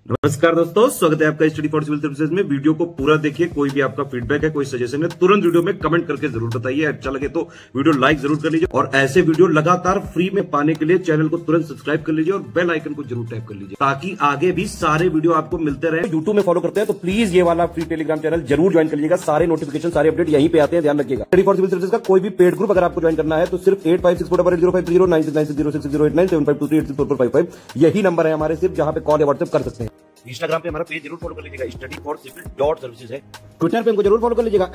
नमस्कार दोस्तों, स्वागत है आपका स्टडी फॉर सिविल सर्विसेज में। वीडियो को पूरा देखिए। कोई भी आपका फीडबैक है, कोई सजेशन है, तुरंत वीडियो में कमेंट करके जरूर बताइए। अच्छा लगे तो वीडियो लाइक जरूर कर लीजिए और ऐसे वीडियो लगातार फ्री में पाने के लिए चैनल को तुरंत सब्सक्राइब कर लीजिए और बेल आइकन को जरूर टैप कर लीजिए ताकि आगे भी सारे वीडियो आपको मिलते रहे। यूट्यूब में फॉलो करते हैं तो प्लीज ये वाला फ्री टेलीग्राम चैनल जरूर ज्वाइन कर लीजिएगा। सारे नोटिफिकेशन, सारे अपडेट यहीं पे आते हैं, ध्यान रखिएगा। स्टडी फॉर सिविल सर्विसेज का कोई भी पेड ग्रुप अगर आपको ज्वाइन करना है तो सिर्फ 85648056060609797523864455 यही नंबर है हमारे, सिर्फ जहां पे कॉल या व्हाट्सएप कर सकते हैं। इंस्टाग्राम पे हमारा पेज जरूर फॉलो कर लीजिएगा, स्टडी फॉर सिविल .सर्विसेज है। ट्विटर पे हमको जरूर फॉलो कर लीजिएगा,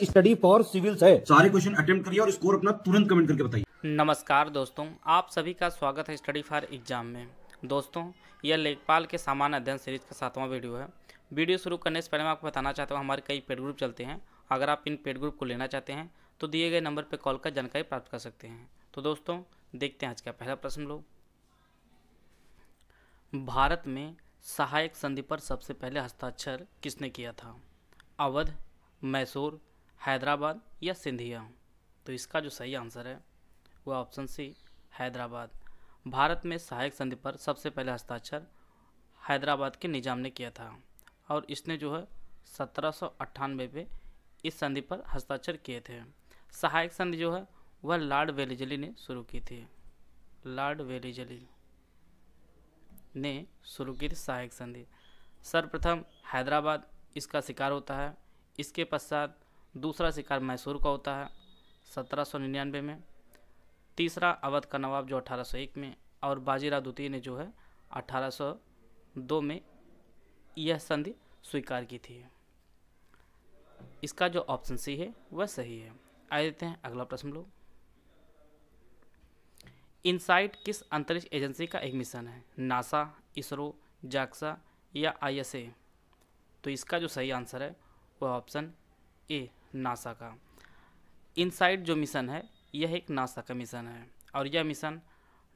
@study for civils है। सारे क्वेश्चन अटेम्प्ट करिए और स्कोर अपना तुरंत कमेंट करके बताइए। नमस्कार दोस्तों, आप सभी का स्वागत है स्टडी फॉर एग्जाम में। दोस्तों, यह लेखपाल के सामान्य अध्ययन सीरीज का 7वां वीडियो है। वीडियो शुरू करने से पहले मैं आपको बताना चाहता हूँ हमारे कई पेड ग्रुप चलते हैं। अगर आप इन पेड ग्रुप को लेना चाहते हैं तो दिए गए नंबर पर कॉल कर जानकारी प्राप्त कर सकते हैं। तो दोस्तों, देखते हैं आज का पहला प्रश्न लोग। भारत में सहायक संधि पर सबसे पहले हस्ताक्षर किसने किया था? अवध, मैसूर, हैदराबाद या सिंधिया? तो इसका जो सही आंसर है वह ऑप्शन सी, हैदराबाद। भारत में सहायक संधि पर सबसे पहले हस्ताक्षर हैदराबाद के निजाम ने किया था और इसने जो है 1798 में इस संधि पर हस्ताक्षर किए थे। सहायक संधि जो है वह लॉर्ड वेलेस्ली ने शुरू की थी। लॉर्ड वेलेस्ली ने शुरू की थी सहायक संधि। सर्वप्रथम हैदराबाद इसका शिकार होता है। इसके पश्चात दूसरा शिकार मैसूर का होता है 1799 में। तीसरा अवध का नवाब जो 1801 में, और बाजीराव द्वितीय ने जो है 1802 में यह संधि स्वीकार की थी। इसका जो ऑप्शन सी है वह सही है। आइए देखते हैं अगला प्रश्न लोग। इनसाइट किस अंतरिक्ष एजेंसी का एक मिशन है? नासा, इसरो, जाक्सा या ISA? तो इसका जो सही आंसर है वह ऑप्शन ए, नासा का। इनसाइट जो मिशन है यह एक नासा का मिशन है और यह मिशन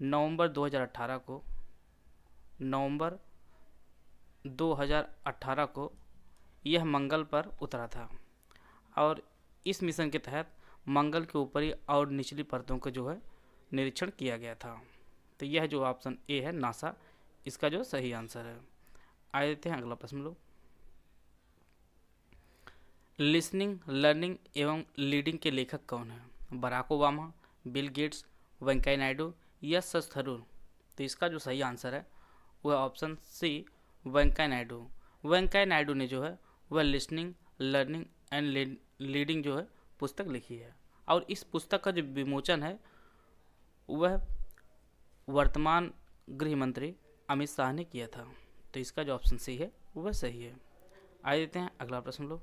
नवंबर 2018 को यह मंगल पर उतरा था और इस मिशन के तहत मंगल के ऊपरी और निचली परतों का जो है निरीक्षण किया गया था। तो यह जो ऑप्शन ए है, नासा, इसका जो सही आंसर है। आइए देखते हैं अगला प्रश्न लोग। लिसनिंग, लर्निंग एवं लीडिंग के लेखक कौन है? Barack Obama, Bill Gates, Venkaiah Naidu या सच थरूर? तो इसका जो सही आंसर है वह ऑप्शन सी, वेंकैया नायडू। वेंकैया नायडू ने जो है वह लिसनिंग, लर्निंग एंड लीडिंग जो है पुस्तक लिखी है और इस पुस्तक का जो विमोचन है वह वर्तमान गृह मंत्री अमित शाह ने किया था। तो इसका जो ऑप्शन सी है वह सही है। आइए देखते हैं अगला प्रश्न लोग।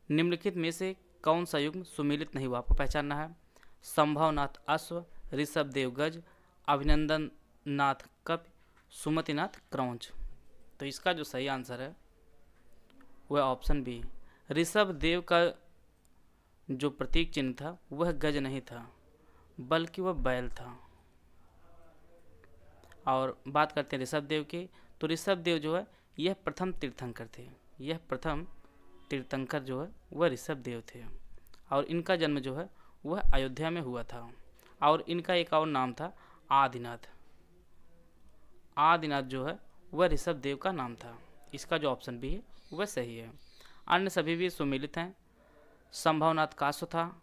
निम्नलिखित में से कौन सा युग्म सुमेलित नहीं हुआ? आपको पहचानना है। संभवनाथ अश्व, ऋषभदेव गज, अभिनंदन नाथ कपि, सुमतिनाथ क्रौंच? तो इसका जो सही आंसर है वह ऑप्शन बी, ऋषभदेव का जो प्रतीक चिन्ह था वह गज नहीं था बल्कि वह बैल था। और बात करते हैं ऋषभदेव की, तो ऋषभदेव जो है यह प्रथम तीर्थंकर थे। यह प्रथम तीर्थंकर जो है वह ऋषभदेव थे और इनका जन्म जो है वह अयोध्या में हुआ था और इनका एक और नाम था आदिनाथ। आदिनाथ जो है वह ऋषभदेव का नाम था। इसका जो ऑप्शन बी है वह सही है। अन्य सभी भी सुमेलित हैं। संभवनाथ का अश्व था,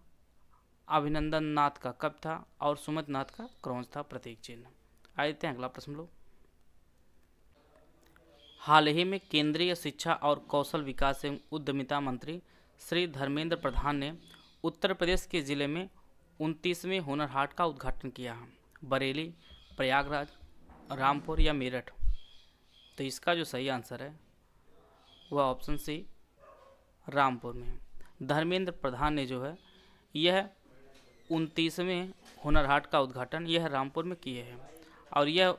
अभिनंदन नाथ का कप था और सुमतनाथ का क्रौंच था प्रतीक चिन्ह। आइए देखते हैं अगला प्रश्न लोग। हाल ही में केंद्रीय शिक्षा और कौशल विकास एवं उद्यमिता मंत्री श्री धर्मेंद्र प्रधान ने उत्तर प्रदेश के जिले में 29वें हुनर हाट का उद्घाटन किया। बरेली, प्रयागराज, रामपुर या मेरठ? तो इसका जो सही आंसर है वह ऑप्शन सी, रामपुर में। धर्मेंद्र प्रधान ने जो है यह 29वें हुनर हाट का उद्घाटन यह रामपुर में किए हैं और यह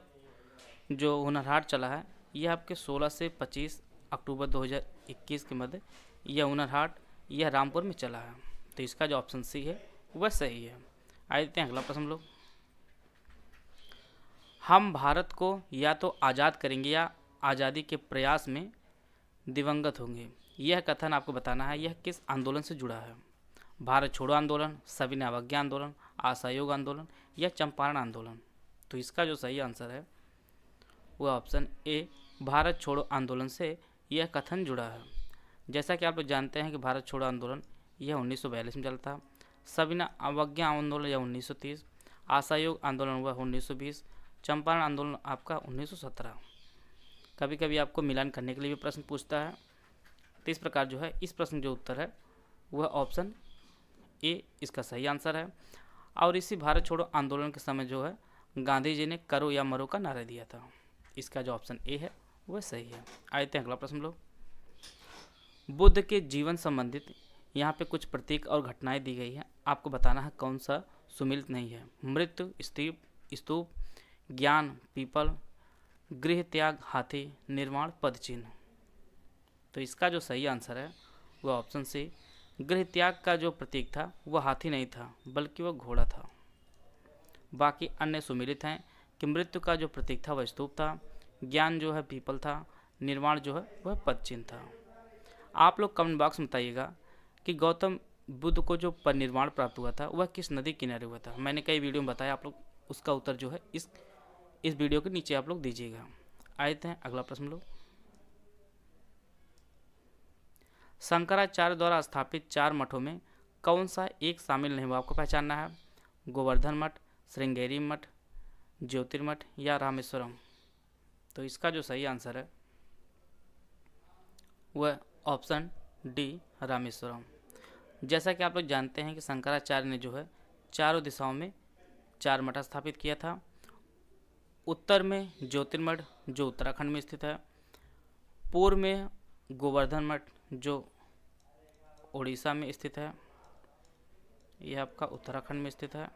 जो हुनर हाट चला है यह आपके 16 से 25 अक्टूबर 2021 के मध्य यह हुनर हाट यह रामपुर में चला है। तो इसका जो ऑप्शन सी है वह सही है। आइए देखते हैं अगला प्रश्न लोग। हम भारत को या तो आज़ाद करेंगे या आज़ादी के प्रयास में दिवंगत होंगे, यह कथन आपको बताना है यह किस आंदोलन से जुड़ा है? भारत छोड़ो आंदोलन, सविनय अवज्ञा आंदोलन, असहयोग आंदोलन या चंपारण आंदोलन? तो इसका जो सही आंसर है वह ऑप्शन ए भारत छोड़ो आंदोलन से यह कथन जुड़ा है। जैसा कि आप लोग जानते हैं कि भारत छोड़ो आंदोलन यह 1942 में चला था। सविना अवज्ञा आंदोलन यह 1930, असहयोग आंदोलन हुआ 1920, चंपारण आंदोलन आपका 1917। कभी कभी आपको मिलान करने के लिए भी प्रश्न पूछता है। तो इस प्रकार जो है इस प्रश्न जो उत्तर है वह ऑप्शन ए इसका सही आंसर है। और इसी भारत छोड़ो आंदोलन के समय जो है गांधी जी ने करो या मरो का नारा दिया था। इसका जो ऑप्शन ए है वह सही है। आते हैं अगला प्रश्न लोग। बुद्ध के जीवन संबंधित यहाँ पे कुछ प्रतीक और घटनाएं दी गई हैं, आपको बताना है कौन सा सुमिलित नहीं है। मृत्यु स्तूप, ज्ञान पीपल, गृह त्याग हाथी, निर्माण पदचिन्ह। तो इसका जो सही आंसर है वह ऑप्शन सी, गृह त्याग का जो प्रतीक था वह हाथी नहीं था बल्कि वह घोड़ा था। बाकी अन्य सुमिलित हैं कि मृत्यु का जो प्रतीक था वह स्तूप था, ज्ञान जो है पीपल था, निर्माण जो है वह पदचिन्ह था। आप लोग कमेंट बॉक्स में बताइएगा कि गौतम बुद्ध को जो परिनिर्वाण प्राप्त हुआ था वह किस नदी किनारे हुआ था। मैंने कई वीडियो में बताया, आप लोग उसका उत्तर जो है इस वीडियो के नीचे आप लोग दीजिएगा। आते हैं अगला प्रश्न लोग। शंकराचार्य द्वारा स्थापित 4 मठों में कौन सा एक शामिल नहीं हुआ, आपको पहचानना है। गोवर्धन मठ, श्रृंगेरी मठ, ज्योतिर्मठ या रामेश्वरम। तो इसका जो सही आंसर है वह ऑप्शन डी रामेश्वरम। जैसा कि आप लोग जानते हैं कि शंकराचार्य ने जो है चारों दिशाओं में 4 मठ स्थापित किया था। उत्तर में ज्योतिर्मठ जो उत्तराखंड में स्थित है, पूर्व में गोवर्धन मठ जो उड़ीसा में स्थित है, यह आपका उत्तराखंड में स्थित है।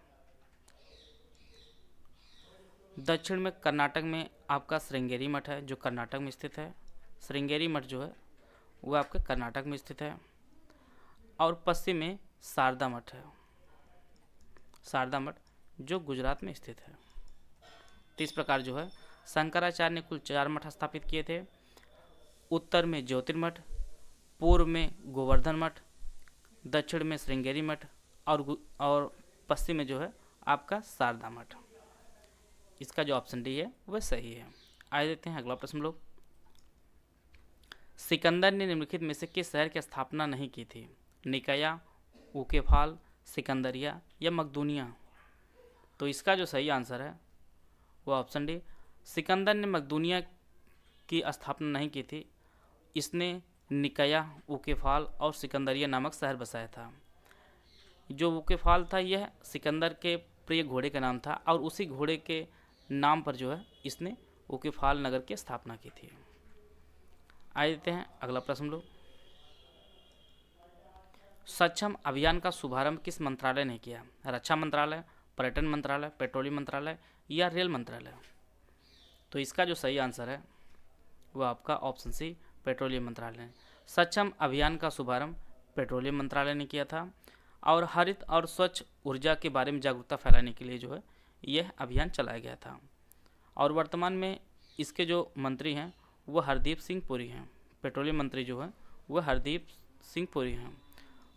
दक्षिण में कर्नाटक में आपका श्रृंगेरी मठ है जो कर्नाटक में स्थित है। श्रृंगेरी मठ जो है वह आपके कर्नाटक में स्थित है। और पश्चिम में शारदा मठ है, शारदा मठ जो गुजरात में स्थित है। तो इस प्रकार जो है शंकराचार्य ने कुल 4 मठ स्थापित किए थे। उत्तर में ज्योतिर्मठ, पूर्व में गोवर्धन मठ, दक्षिण में श्रृंगेरी मठ और पश्चिम में जो है आपका शारदा मठ। इसका जो ऑप्शन डी है वह सही है। आगे देते हैं अगला प्रश्न लोग। सिकंदर ने निम्नलिखित में से किस शहर की स्थापना नहीं की थी। निकाया, उकेफाल, सिकंदरिया या मकदूनिया। तो इसका जो सही आंसर है वह ऑप्शन डी, सिकंदर ने मकदूनिया की स्थापना नहीं की थी। इसने निकाया, उकेफाल और सिकंदरिया नामक शहर बसाया था। जो उकेफाल था यह सिकंदर के प्रिय घोड़े का नाम था और उसी घोड़े के नाम पर जो है इसने उकेफाल नगर की स्थापना की थी। आइए देते हैं अगला प्रश्न लोग। सक्षम अभियान का शुभारंभ किस मंत्रालय ने किया। रक्षा मंत्रालय, पर्यटन मंत्रालय, पेट्रोलियम मंत्रालय या रेल मंत्रालय। तो इसका जो सही आंसर है वह आपका ऑप्शन सी पेट्रोलियम मंत्रालय। सक्षम अभियान का शुभारंभ पेट्रोलियम मंत्रालय ने किया था और हरित और स्वच्छ ऊर्जा के बारे में जागरूकता फैलाने के लिए जो है यह अभियान चलाया गया था। और वर्तमान में इसके जो मंत्री हैं वह हरदीप सिंह पुरी हैं। पेट्रोलियम मंत्री जो है वह हरदीप सिंह पुरी हैं।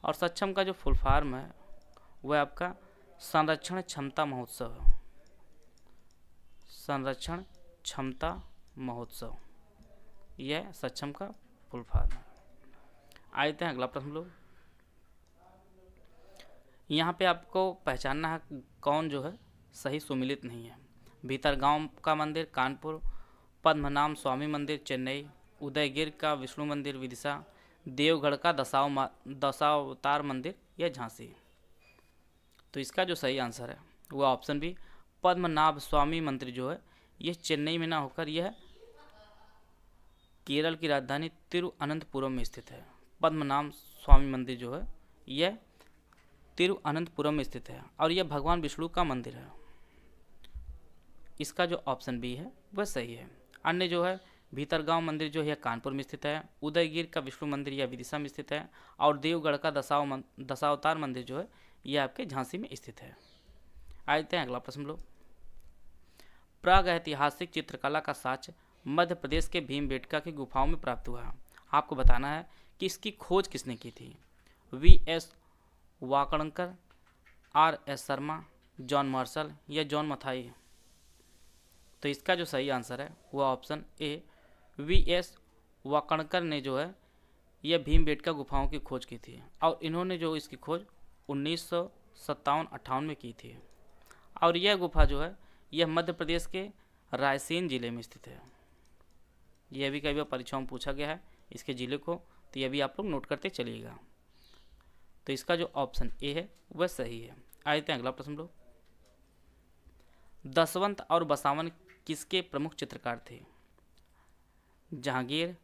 और सक्षम का जो फुल फॉर्म है वह आपका संरक्षण क्षमता महोत्सव है। संरक्षण क्षमता महोत्सव यह सक्षम का फुल फॉर्म है। आते हैं अगला प्रश्न लोग। यहाँ पे आपको पहचानना है कौन जो है सही सुमिलित नहीं है। भीतरगांव का मंदिर कानपुर, पद्मनाभ स्वामी मंदिर चेन्नई, उदयगिर का विष्णु मंदिर विदिशा, देवगढ़ का दशावतार मंदिर या झांसी। तो इसका जो सही आंसर है वह ऑप्शन बी पद्मनाभ स्वामी मंदिर जो है यह चेन्नई में ना होकर यह केरल की राजधानी तिरुअनंतपुरम में स्थित है। पद्मनाभ स्वामी मंदिर जो है यह तिरुअनंतपुरम में स्थित है और यह भगवान विष्णु का मंदिर है। इसका जो ऑप्शन बी है वह सही है। अन्य जो है भीतरगांव मंदिर जो है कानपुर में स्थित है, उदयगिर का विष्णु मंदिर या विदिशा में स्थित है और देवगढ़ का दशावतार मंदिर जो है यह आपके झांसी में स्थित है। आते हैं अगला प्रश्न लोग। प्रागैतिहासिक चित्रकला का साक्ष्य मध्य प्रदेश के भीमबेटका की गुफाओं में प्राप्त हुआ। आपको बताना है कि इसकी खोज किसने की थी। V.S. Wakankar, R.S. Sharma, John Marshall या जॉन मथाई। तो इसका जो सही आंसर है वह ऑप्शन ए वी.एस. वाकणकर ने जो है यह भीमबेटका गुफाओं की खोज की थी और इन्होंने जो इसकी खोज 1957-58 में की थी। और यह गुफा जो है यह मध्य प्रदेश के रायसेन जिले में स्थित है। यह भी कई बार परीक्षाओं में पूछा गया है इसके जिले को, तो यह भी आप लोग नोट करते चलिएगा। तो इसका जो ऑप्शन ए है वह सही है। आते हैं अगला प्रश्न लोग। दसवंत और बसावन किसके प्रमुख चित्रकार थे? जहांगीर,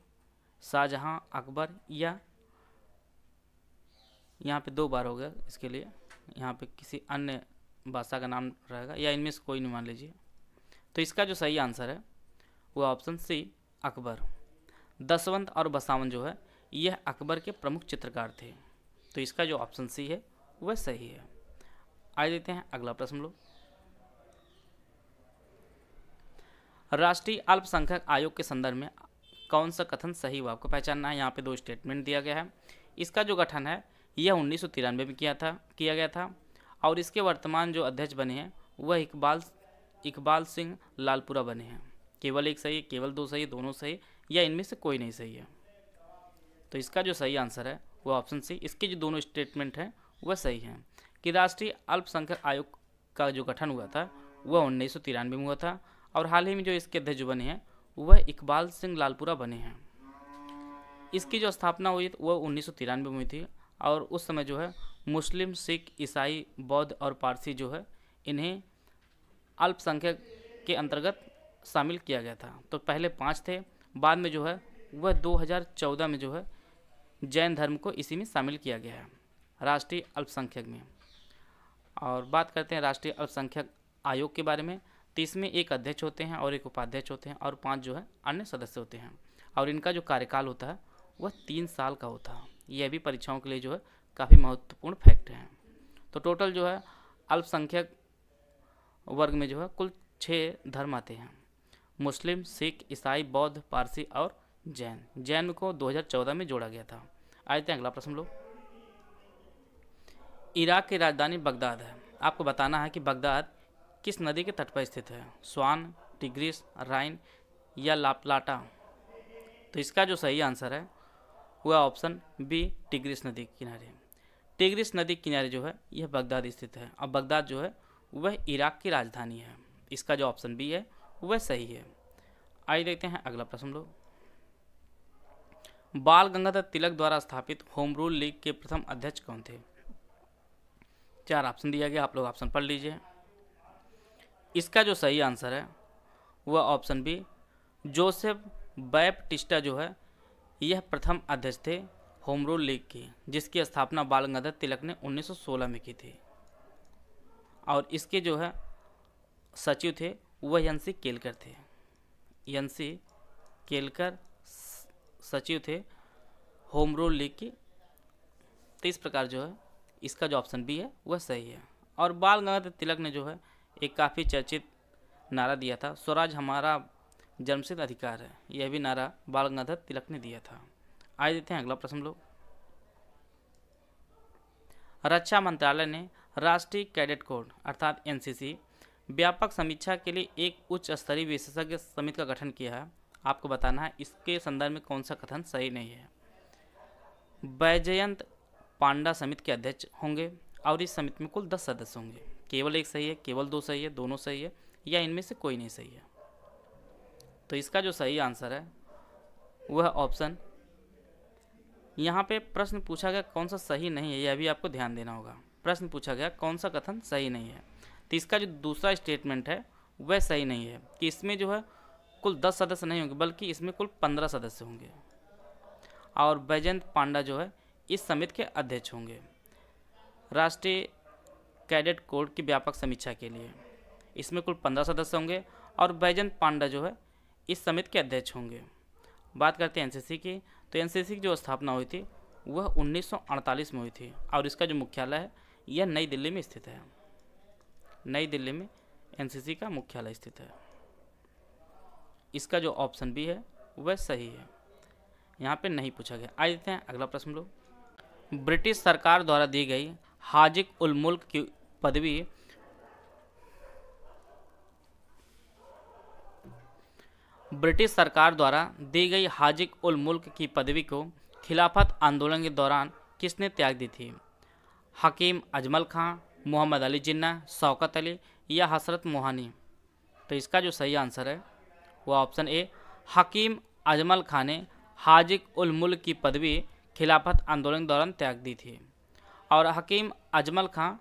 शाहजहां, अकबर या यहाँ पे 2 बार हो गया इसके लिए, यहाँ पे किसी अन्य बादशाह का नाम रहेगा या इनमें से कोई नहीं मान लीजिए। तो इसका जो सही आंसर है वो ऑप्शन सी अकबर। दसवंत और बसावन जो है यह अकबर के प्रमुख चित्रकार थे। तो इसका जो ऑप्शन सी है वह सही है। आगे देते हैं अगला प्रश्न लोग। राष्ट्रीय अल्पसंख्यक आयोग के संदर्भ में कौन सा कथन सही हुआ आपको पहचानना है। यहाँ पे 2 स्टेटमेंट दिया गया है। इसका जो गठन है यह 1993 में किया गया था और इसके वर्तमान जो अध्यक्ष बने हैं वह इकबाल सिंह लालपुरा बने हैं। केवल एक सही है, केवल 2 सही है, दोनों सही या इनमें से कोई नहीं सही है। तो इसका जो सही आंसर है वह ऑप्शन सी। इसके जो दोनों स्टेटमेंट हैं वह सही हैं कि राष्ट्रीय अल्पसंख्यक आयोग का जो गठन हुआ था वह 1993 में हुआ था और हाल ही में जो इसके अध्यक्ष बने हैं वह इकबाल सिंह लालपुरा बने हैं। इसकी जो स्थापना हुई वह 1993 में हुई थी और उस समय जो है मुस्लिम, सिख, ईसाई, बौद्ध और पारसी जो है इन्हें अल्पसंख्यक के अंतर्गत शामिल किया गया था। तो पहले 5 थे, बाद में जो है वह 2014 में जो है जैन धर्म को इसी में शामिल किया गया है राष्ट्रीय अल्पसंख्यक में। और बात करते हैं राष्ट्रीय अल्पसंख्यक आयोग के बारे में। तो इसमें एक अध्यक्ष होते हैं और एक उपाध्यक्ष होते हैं और 5 जो है अन्य सदस्य होते हैं और इनका जो कार्यकाल होता है वह 3 साल का होता है। यह भी परीक्षाओं के लिए जो है काफ़ी महत्वपूर्ण फैक्ट है। तो टोटल जो है अल्पसंख्यक वर्ग में जो है कुल 6 धर्म आते हैं, मुस्लिम, सिख, ईसाई, बौद्ध, पारसी और जैन को 2014 में जोड़ा गया था। आते हैं अगला प्रश्न लोग। इराक की राजधानी बगदाद है। आपको बताना है कि बगदाद किस नदी के तट पर स्थित है? स्वान, टिग्रिस, राइन या लाप्लाटा। तो इसका जो सही आंसर है वह ऑप्शन बी टिग्रिस नदी के किनारे। टिग्रिस नदी के किनारे जो है यह बगदाद स्थित है और बगदाद जो है वह इराक की राजधानी है। इसका जो ऑप्शन बी है वह सही है। आइए देखते हैं अगला प्रश्न लोग। बाल गंगाधर तिलक द्वारा स्थापित होम रूल लीग के प्रथम अध्यक्ष कौन थे? 4 ऑप्शन दिया गया, आप लोग ऑप्शन पढ़ लीजिए। इसका जो सही आंसर है वह ऑप्शन बी जोसेफ बैप्टिस्टा जो है यह प्रथम अध्यक्ष थे होम रूल लीग की, जिसकी स्थापना बाल गंगाधर तिलक ने 1916 में की थी। और इसके जो है सचिव थे वह एन.सी. केलकर थे। एन.सी. केलकर सचिव थे होम रूल लीग की। तो इस प्रकार जो है इसका जो ऑप्शन बी है वह सही है। और बाल गंगाधर तिलक ने जो है एक काफ़ी चर्चित नारा दिया था, स्वराज हमारा जन्मसिद्ध अधिकार है। यह भी नारा बाल गंगाधर तिलक ने दिया था। आइए देते हैं अगला प्रश्न लोग। रक्षा मंत्रालय ने राष्ट्रीय कैडेट कोड अर्थात एनसीसी व्यापक समीक्षा के लिए एक उच्च स्तरीय विशेषज्ञ समिति का गठन किया है। आपको बताना है इसके संदर्भ में कौन सा कथन सही नहीं है। बैजयंत पांडा समिति के अध्यक्ष होंगे और इस समिति में कुल 10 सदस्य होंगे। केवल एक सही है, केवल 2 सही है, दोनों सही है या इनमें से कोई नहीं सही है। तो इसका जो सही आंसर है वह ऑप्शन, यहाँ पे प्रश्न पूछा गया कौन सा सही नहीं है, यह भी आपको ध्यान देना होगा। प्रश्न पूछा गया कौन सा कथन सही नहीं है, तो इसका जो दूसरा स्टेटमेंट है वह सही नहीं है कि इसमें जो है कुल 10 सदस्य नहीं होंगे बल्कि इसमें कुल 15 सदस्य होंगे और बैजयंत पांडा जो है इस समिति के अध्यक्ष होंगे राष्ट्रीय कैडेट कोड की व्यापक समीक्षा के लिए। इसमें कुल 15 सदस्य होंगे और बैजयंत पांडा जो है इस समिति के अध्यक्ष होंगे। बात करते हैं एनसीसी की, तो एनसीसी की जो स्थापना हुई थी वह 1948 में हुई थी और इसका जो मुख्यालय है यह नई दिल्ली में स्थित है। नई दिल्ली में एनसीसी का मुख्यालय स्थित है। इसका जो ऑप्शन बी है वह सही है, यहाँ पे नहीं पूछा गया। आइए देखते हैं अगला प्रश्न लोग। ब्रिटिश सरकार द्वारा दी गई हाजिक उल मुल्क की पदवी ब्रिटिश सरकार द्वारा दी गई हाजिक उल मुल्क की पदवी को खिलाफत आंदोलन के दौरान किसने त्याग दी थी? हकीम अजमल खां, मोहम्मद अली जिन्ना, शौकत अली या हसरत मोहानी? तो इसका जो सही आंसर है वो ऑप्शन ए हकीम अजमल खां ने हाजिक उल मुल्क की पदवी खिलाफत आंदोलन के दौरान त्याग दी थी। और हकीम अजमल खां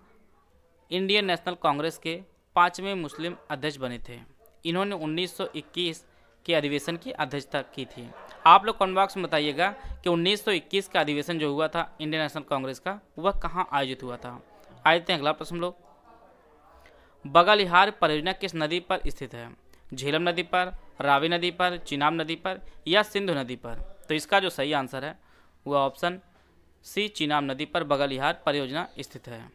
इंडियन नेशनल कांग्रेस के 5वें मुस्लिम अध्यक्ष बने थे। इन्होंने 1921 के अधिवेशन की अध्यक्षता की थी। आप लोग कमेंट बॉक्स में बताइएगा कि 1921 का अधिवेशन जो हुआ था इंडियन नेशनल कांग्रेस का, वह कहाँ आयोजित हुआ था। आए थे अगला प्रश्न लोग। बगलिहार परियोजना किस नदी पर स्थित है? झेलम नदी पर, रावी नदी पर, चिनाब नदी पर या सिंधु नदी पर? तो इसका जो सही आंसर है वह ऑप्शन सी चिनाब नदी पर बगलिहार परियोजना स्थित है।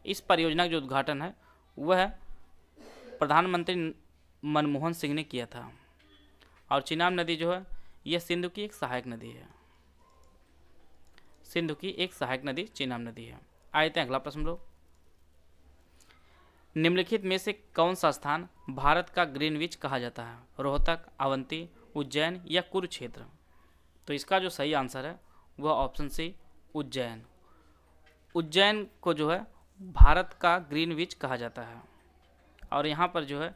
इस परियोजना का जो उद्घाटन है वह प्रधानमंत्री मनमोहन सिंह ने किया था। और चिनाब नदी जो है यह सिंधु की एक सहायक नदी है। सिंधु की एक सहायक नदी चिनाब नदी है। आए थे अगला प्रश्न लोग। निम्नलिखित में से कौन सा स्थान भारत का ग्रीनविच कहा जाता है? रोहतक, अवंती, उज्जैन या कुरुक्षेत्र? तो इसका जो सही आंसर है वह ऑप्शन सी उज्जैन। उज्जैन को जो है भारत का ग्रीनविच कहा जाता है। और यहाँ पर जो है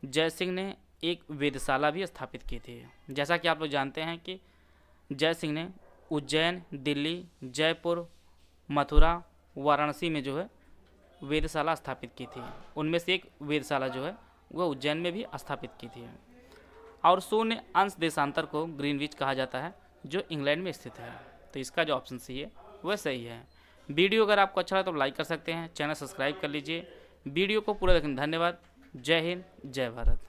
जय सिंह ने एक वेधशाला भी स्थापित की थी। जैसा कि आप लोग जानते हैं कि जय सिंह ने उज्जैन, दिल्ली, जयपुर, मथुरा, वाराणसी में जो है वेधशाला स्थापित की थी। उनमें से एक वेधशाला जो है वह उज्जैन में भी स्थापित की थी। और शून्य अंश देशांतर को ग्रीनविच कहा जाता है जो इंग्लैंड में स्थित है। तो इसका जो ऑप्शन सी है वह सही है। वीडियो अगर आपको अच्छा लगा तो लाइक कर सकते हैं, चैनल सब्सक्राइब कर लीजिए। वीडियो को पूरा देखने धन्यवाद। जय हिंद, जय भारत।